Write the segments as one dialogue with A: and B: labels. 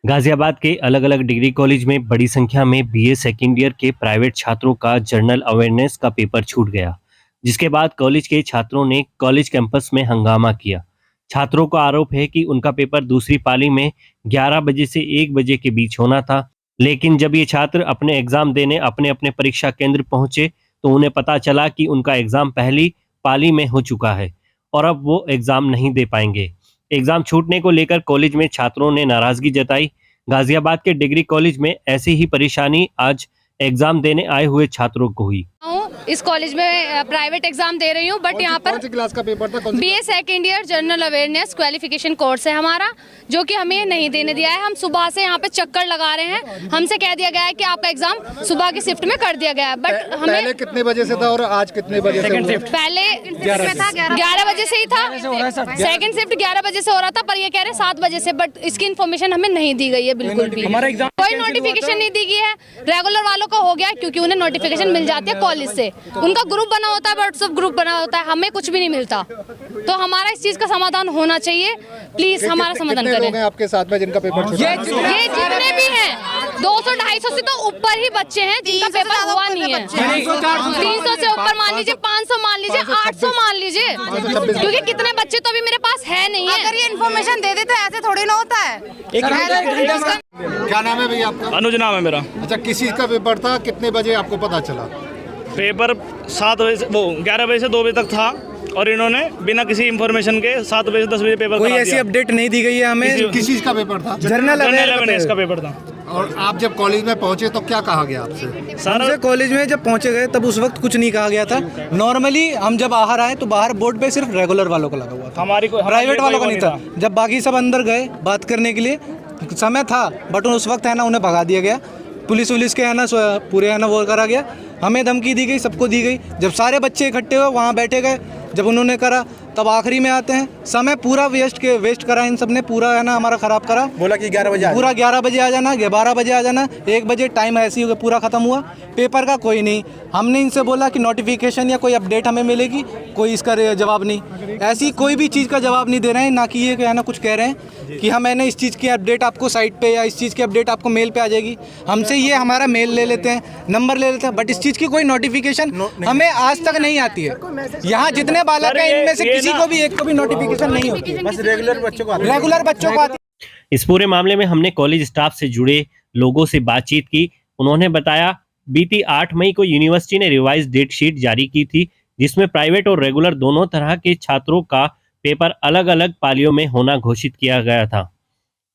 A: गाजियाबाद के अलग अलग डिग्री कॉलेज में बड़ी संख्या में बीए सेकेंड ईयर के प्राइवेट छात्रों का जनरल अवेयरनेस का पेपर छूट गया, जिसके बाद कॉलेज के छात्रों ने कॉलेज कैंपस में हंगामा किया। छात्रों का आरोप है कि उनका पेपर दूसरी पाली में 11 बजे से 1 बजे के बीच होना था, लेकिन जब ये छात्र अपने एग्जाम देने अपने अपने परीक्षा केंद्र पहुंचे तो उन्हें पता चला कि उनका एग्जाम पहली पाली में हो चुका है और अब वो एग्जाम नहीं दे पाएंगे। एग्जाम छूटने को लेकर कॉलेज में छात्रों ने नाराजगी जताई। गाजियाबाद के डिग्री कॉलेज में ऐसी ही परेशानी आज एग्जाम देने आए हुए छात्रों को हुई।
B: इस कॉलेज में प्राइवेट एग्जाम दे रही हूँ, बट यहाँ पर
C: कौन सी क्लास का पेपर था?
B: BA second year general awareness qualification course है हमारा, जो कि हमें नहीं देने दिया है। हम सुबह से यहाँ पे चक्कर लगा रहे हैं। हमसे कह दिया गया है कि आपका एग्जाम सुबह की शिफ्ट में कर दिया गया है, बट हमें
C: पहले कितने बजे से था और आज कितने बजे से?
B: पहले 11 बजे से ही था। सेकंड शिफ्ट 11 बजे से हो रहा था, पर ये कह रहे 7 बजे से, बट इसकी इन्फॉर्मेशन हमें नहीं दी गई है बिल्कुल भी। कोई नोटिफिकेशन नहीं दी गई है। रेगुलर वालों का हो गया क्योंकि उन्हें नोटिफिकेशन मिल जाती है कॉलेज से, उनका ग्रुप बना होता है, व्हाट्सएप ग्रुप बना होता है, हमें कुछ भी नहीं मिलता। तो हमारा इस चीज का समाधान होना चाहिए, प्लीज हमारा समाधान करें।
C: लोग हैं आपके साथ में जिनका पेपर छूटा?
B: ये जितने भी हैं 200-250 से तो ऊपर ही बच्चे हैं जिनका पेपर हुआ नहीं है। 300 से ऊपर मान लीजिए, 500 मान लीजिए, 800 मान लीजिए, क्योंकि कितने बच्चे तो अभी मेरे पास है नहीं है।
D: अगर ये इन्फॉर्मेशन दे देते ऐसे थोड़ी ना होता है।
C: क्या नाम है भैया आपका?
E: अनुज नाम है मेरा।
C: अच्छा, किस चीज का पेपर था? कितने बजे आपको पता चला?
E: पेपर 7 बजे से 11 बजे से 2 बजे तक था और इन्होंने बिना किसी इन्फॉर्मेशन के 7 बजे से 10 बजे पेपर
F: कोई ऐसी अपडेट नहीं दी गई है हमें।
C: किस चीज का पेपर था?
F: जनरल
E: अवेयरनेस का पेपर था।
C: और आप जब कॉलेज में पहुंचे तो क्या कहा गया आपसे?
F: हमसे कॉलेज में जब पहुंचे गए तब उस वक्त कुछ नहीं कहा गया था। नॉर्मली हम जब बाहर आए तो बाहर बोर्ड पे सिर्फ रेगुलर वालों का लगा हुआ था, प्राइवेट वालों का नहीं था। जब बाकी सब अंदर गए बात करने के लिए समय था, बट उस वक्त है ना उन्हें भगा दिया गया। पुलिस के है ना पूरे है ना वो करा गया, हमें धमकी दी गई, सबको दी गई। जब सारे बच्चे इकट्ठे हुए वहाँ बैठे गए, जब उन्होंने करा तब आखिरी में आते हैं। समय पूरा वेस्ट करा इन सब ने, पूरा है ना हमारा ख़राब करा।
C: बोला कि 11 बजे
F: पूरा 11 बजे आ जाना, 12 बजे आ जाना, 1 बजे टाइम ऐसे ही पूरा ख़त्म हुआ। पेपर का कोई नहीं। हमने इनसे बोला कि नोटिफिकेशन या कोई अपडेट हमें मिलेगी, कोई इसका जवाब नहीं। ऐसी कोई भी चीज़ का जवाब नहीं दे रहे हैं, ना कि ये है ना कुछ कह रहे हैं कि हम है ना इस चीज़ की अपडेट आपको साइट पे या इस चीज़ की अपडेट आपको मेल पे आ जाएगी। हमसे ये हमारा मेल ले लेते हैं, नंबर ले लेते हैं, बट इस चीज़ की कोई नोटिफिकेशन हमें आज तक नहीं आती है। यहाँ जितने बालक हैं इनमें से किसी को भी एक को भी नोटिफिकेशन नहीं होती है, बस रेगुलर बच्चों को आती है।
A: इस पूरे मामले में हमने कॉलेज स्टाफ से जुड़े लोगों से बातचीत की। उन्होंने बताया बीती 8 मई को यूनिवर्सिटी ने रिवाइज डेट शीट जारी की थी, जिसमें प्राइवेट और रेगुलर दोनों तरह के छात्रों का पेपर अलग अलग पालियों में होना घोषित किया गया था।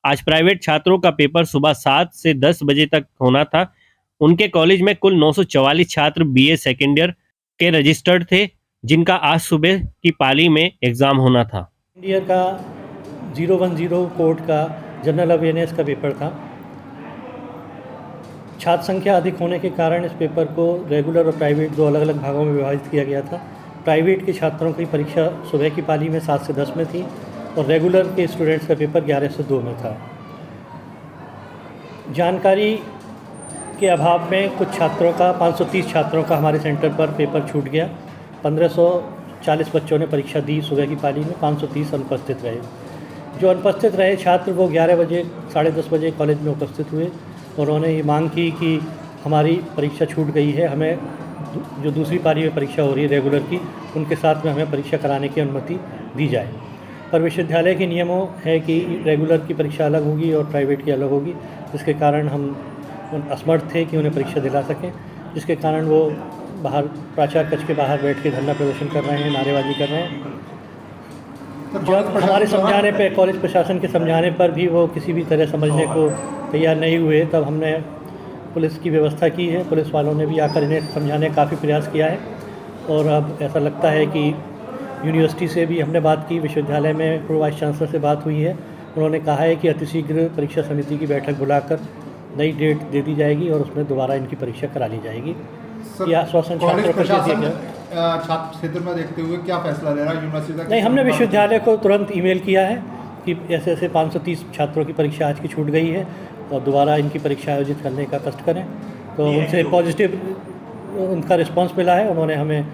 A: आज प्राइवेट छात्रों का पेपर सुबह 7 से 10 बजे तक होना था। उनके कॉलेज में कुल 944 छात्र बीए सेकेंड ईयर के रजिस्टर्ड थे, जिनका आज सुबह की पाली में एग्जाम होना था।
G: ईयर का 010 कोड का जनरल अवेयरनेस का पेपर था। छात्र संख्या अधिक होने के कारण इस पेपर को रेगुलर और प्राइवेट दो अलग अलग भागों में विभाजित किया गया था। प्राइवेट के छात्रों की परीक्षा सुबह की पाली में 7 से 10 में थी और रेगुलर के स्टूडेंट्स का पेपर 11 से 2 में था। जानकारी के अभाव में कुछ छात्रों का 530 छात्रों का हमारे सेंटर पर पेपर छूट गया। 1540 बच्चों ने परीक्षा दी सुबह की पाली में, 530 अनुपस्थित रहे। जो अनुपस्थित रहे छात्र वो 11 बजे 10:30 बजे कॉलेज में उपस्थित हुए। उन्होंने ये मांग की कि हमारी परीक्षा छूट गई है, हमें जो दूसरी पारी में परीक्षा हो रही है रेगुलर की, उनके साथ में हमें परीक्षा कराने की अनुमति दी जाए। पर विश्वविद्यालय के नियमों है कि रेगुलर की परीक्षा अलग होगी और प्राइवेट की अलग होगी, जिसके कारण हम असमर्थ थे कि उन्हें परीक्षा दिला सकें, जिसके कारण वो बाहर प्राचार्य कक्ष के बाहर बैठ के धरना प्रदर्शन कर रहे हैं, नारेबाजी कर रहे हैं। जब हमारे समझाने पे, कॉलेज प्रशासन के समझाने पर भी वो किसी भी तरह समझने को तैयार नहीं हुए, तब हमने पुलिस की व्यवस्था की है। पुलिस वालों ने भी आकर इन्हें समझाने का काफ़ी प्रयास किया है और अब ऐसा लगता है कि यूनिवर्सिटी से भी हमने बात की, विश्वविद्यालय में प्रो वाइस चांसलर से बात हुई है। उन्होंने कहा है कि अतिशीघ्र परीक्षा समिति की बैठक बुलाकर नई डेट दे दी जाएगी और उसमें दोबारा इनकी परीक्षा करा ली जाएगी। यह आश्वासन छात्रों को दिया गया।
C: छात्र क्षेत्र में देखते हुए क्या फैसला ले रहा है यूनिवर्सिटी का?
G: नहीं, हमने विश्वविद्यालय को तुरंत ईमेल किया है कि ऐसे ऐसे 530 छात्रों की परीक्षा आज की छूट गई है और दोबारा इनकी परीक्षा आयोजित करने का कष्ट करें। तो उनसे पॉजिटिव उनका रिस्पांस मिला है। उन्होंने हमें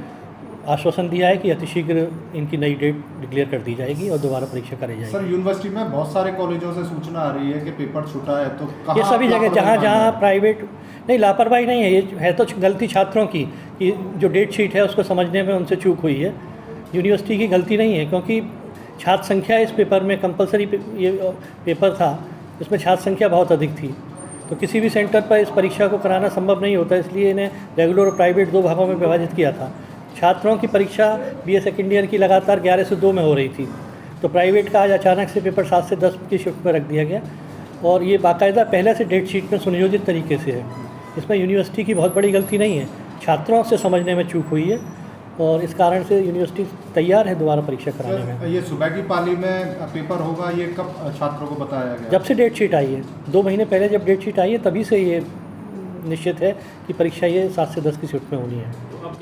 G: आश्वासन दिया है कि अतिशीघ्र इनकी नई डेट डिक्लेयर कर दी जाएगी और दोबारा परीक्षा कराई जाएगी।
C: सर यूनिवर्सिटी में बहुत सारे कॉलेजों से सूचना आ रही है कि पेपर छूटा है, तो कहाँ
G: ये सभी जगह जहाँ
C: लापरवाही
G: जहाँ
C: है?
G: प्राइवेट नहीं, लापरवाही नहीं है, ये है तो गलती छात्रों की कि जो डेट शीट है उसको समझने में उनसे चूक हुई है। यूनिवर्सिटी की गलती नहीं है, क्योंकि छात्र संख्या इस पेपर में कंपलसरी ये पेपर था, इसमें छात्र संख्या बहुत अधिक थी, तो किसी भी सेंटर पर इस परीक्षा को कराना संभव नहीं होता, इसलिए इन्हें रेगुलर और प्राइवेट दो भागों में विभाजित किया था। छात्रों की परीक्षा बीए सेकेंड ईयर की लगातार 11 से 2 में हो रही थी, तो प्राइवेट का आज अचानक से पेपर 7 से 10 की शिफ्ट पर रख दिया गया, और ये बाकायदा पहले से डेट शीट में सुनियोजित तरीके से है। इसमें यूनिवर्सिटी की बहुत बड़ी गलती नहीं है, छात्रों से समझने में चूक हुई है, और इस कारण से यूनिवर्सिटी तैयार है दोबारा परीक्षा कराने में।
C: सर ये सुबह की पाली में पेपर होगा, ये कब छात्रों को बताया गया?
G: जब से डेट शीट आई है, 2 महीने पहले जब डेट शीट आई है तभी से ये निश्चित है कि परीक्षा ये 7 से 10 की शिफ्ट में होनी है।